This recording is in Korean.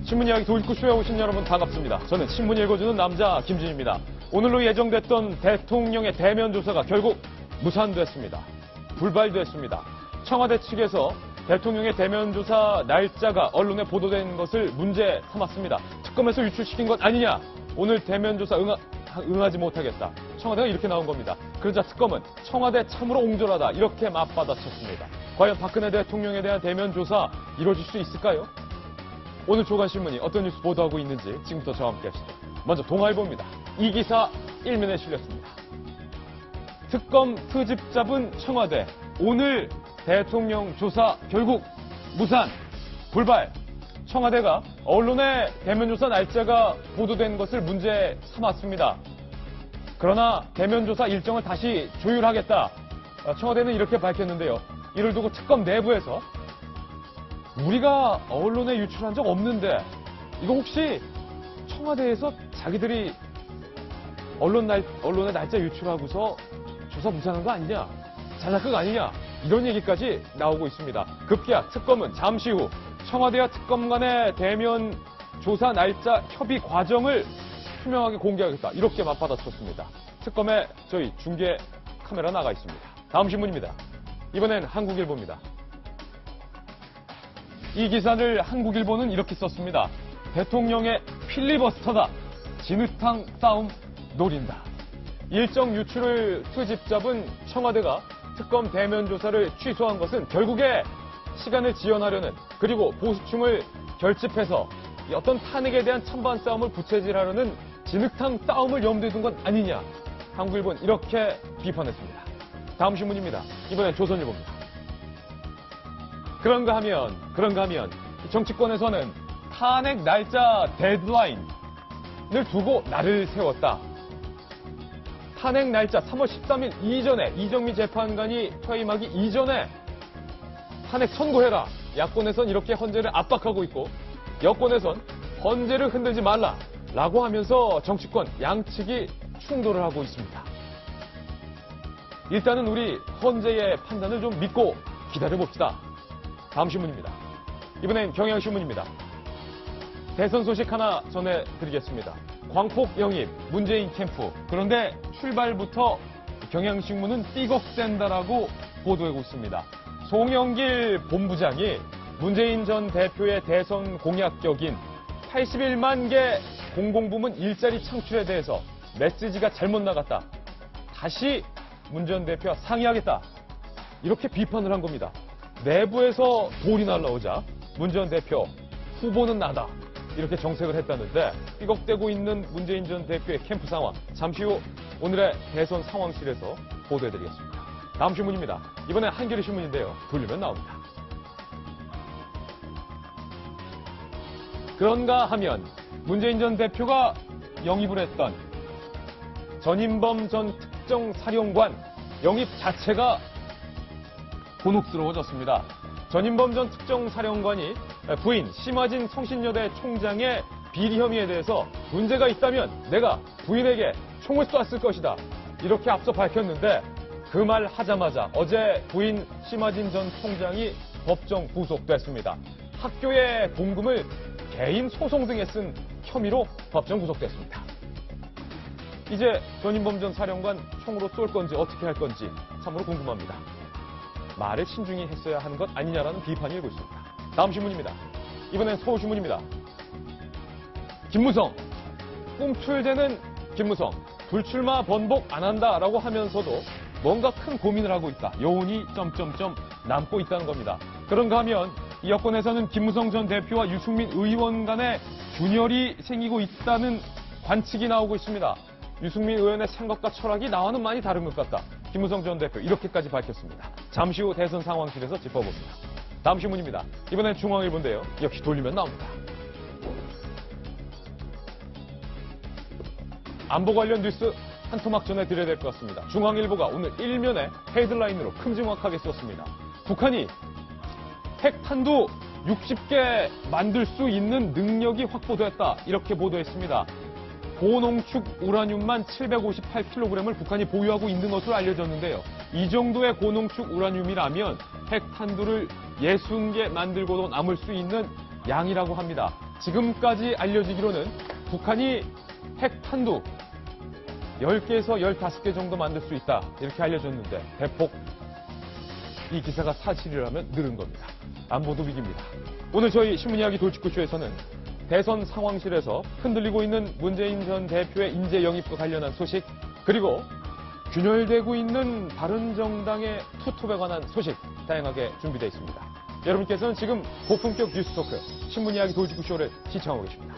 신문 이야기 도입구쇼에 오신 여러분 반갑습니다. 저는 신문 읽어주는 남자 김진입니다. 오늘로 예정됐던 대통령의 대면 조사가 결국 무산됐습니다. 불발됐습니다. 청와대 측에서 대통령의 대면 조사 날짜가 언론에 보도된 것을 문제 삼았습니다. 특검에서 유출시킨 것 아니냐? 오늘 대면 조사 응하지 못하겠다. 청와대가 이렇게 나온 겁니다. 그러자 특검은 청와대 참으로 옹졸하다 이렇게 맞받아쳤습니다. 과연 박근혜 대통령에 대한 대면 조사 이루어질 수 있을까요? 오늘 조간신문이 어떤 뉴스 보도하고 있는지 지금부터 저와 함께 하시죠. 먼저 동아일보입니다. 이 기사 일면에 실렸습니다. 특검 트집 잡은 청와대. 오늘 대통령 조사 결국 무산, 불발. 청와대가 언론의 대면 조사 날짜가 보도된 것을 문제 삼았습니다. 그러나 대면 조사 일정을 다시 조율하겠다. 청와대는 이렇게 밝혔는데요. 이를 두고 특검 내부에서 우리가 언론에 유출한 적 없는데 이거 혹시 청와대에서 자기들이 언론의 날짜 유출하고서 조사 무산한 거 아니냐? 자작극 아니냐? 이런 얘기까지 나오고 있습니다. 급기야 특검은 잠시 후 청와대와 특검 간의 대면 조사 날짜 협의 과정을 투명하게 공개하겠다. 이렇게 맞받아쳤습니다. 특검에 저희 중계 카메라 나가 있습니다. 다음 신문입니다. 이번엔 한국일보입니다. 이 기사를 한국일보는 이렇게 썼습니다. 대통령의 필리버스터다. 진흙탕 싸움 노린다. 일정 유출을 트집 잡은 청와대가 특검 대면 조사를 취소한 것은 결국에 시간을 지연하려는 그리고 보수층을 결집해서 어떤 탄핵에 대한 찬반 싸움을 부채질하려는 진흙탕 싸움을 염두에 둔 것 아니냐. 한국일보는 이렇게 비판했습니다. 다음 신문입니다. 이번엔 조선일보입니다. 그런가 하면 정치권에서는 탄핵 날짜 데드라인을 두고 날을 세웠다. 탄핵 날짜 3월 13일 이전에 이정미 재판관이 퇴임하기 이전에 탄핵 선고해라. 야권에선 이렇게 헌재를 압박하고 있고 여권에선 헌재를 흔들지 말라라고 하면서 정치권 양측이 충돌을 하고 있습니다. 일단은 우리 헌재의 판단을 좀 믿고 기다려봅시다. 다음 신문입니다. 이번엔 경향신문입니다. 대선 소식 하나 전해드리겠습니다. 광폭 영입, 문재인 캠프. 그런데 출발부터 경향신문은 삐걱댄다라고 보도하고 있습니다. 송영길 본부장이 문재인 전 대표의 대선 공약격인 81만 개 공공부문 일자리 창출에 대해서 메시지가 잘못 나갔다. 다시 문 전 대표와 상의하겠다. 이렇게 비판을 한 겁니다. 내부에서 돌이 날라오자 문 전 대표 후보는 나다. 이렇게 정색을 했다는데 삐걱대고 있는 문재인 전 대표의 캠프 상황 잠시 후 오늘의 대선 상황실에서 보도해드리겠습니다. 다음 신문입니다. 이번엔 한겨레 신문인데요. 돌리면 나옵니다. 그런가 하면 문재인 전 대표가 영입을 했던 전인범 전 특정사령관 영입 자체가 곤혹스러워졌습니다. 전인범 전 특정사령관이 부인 심화진 성신여대 총장의 비리 혐의에 대해서 문제가 있다면 내가 부인에게 총을 쐈을 것이다. 이렇게 앞서 밝혔는데 그 말 하자마자 어제 부인 심화진 전 총장이 법정 구속됐습니다. 학교의 공금을 개인 소송 등에 쓴 혐의로 법정 구속됐습니다. 이제 전인범 전 사령관 총으로 쏠 건지 어떻게 할 건지 참으로 궁금합니다. 말을 신중히 했어야 하는 것 아니냐라는 비판이 일고 있습니다. 다음 신문입니다. 이번엔 서울신문입니다. 김무성, 꿈틀대는 김무성, 불출마 번복 안 한다라고 하면서도 뭔가 큰 고민을 하고 있다. 여운이 점점점 남고 있다는 겁니다. 그런가 하면 이 여권에서는 김무성 전 대표와 유승민 의원 간의 균열이 생기고 있다는 관측이 나오고 있습니다. 유승민 의원의 생각과 철학이 나와는 많이 다른 것 같다. 김무성 전 대표 이렇게까지 밝혔습니다. 잠시 후 대선 상황실에서 짚어봅니다. 다음 신문입니다. 이번엔 중앙일보인데요. 역시 돌리면 나옵니다. 안보 관련 뉴스 한 토막 전해드려야 될 것 같습니다. 중앙일보가 오늘 일면에 헤드라인으로 큼지막하게 썼습니다. 북한이 핵탄두 60개 만들 수 있는 능력이 확보됐다. 이렇게 보도했습니다. 고농축 우라늄만 758kg을 북한이 보유하고 있는 것으로 알려졌는데요. 이 정도의 고농축 우라늄이라면 핵탄두를 60개 만들고도 남을 수 있는 양이라고 합니다. 지금까지 알려지기로는 북한이 핵탄두 10개에서 15개 정도 만들 수 있다. 이렇게 알려졌는데 대폭 이 기사가 사실이라면 늘은 겁니다. 안보도 위기입니다. 오늘 저희 신문이야기 돌직구쇼에서는 대선 상황실에서 흔들리고 있는 문재인 전 대표의 인재 영입과 관련한 소식, 그리고 균열되고 있는 바른정당의 투톱에 관한 소식 다양하게 준비되어 있습니다. 여러분께서는 지금 고품격 뉴스 토크 신문이야기 돌직구쇼를 시청하고 계십니다.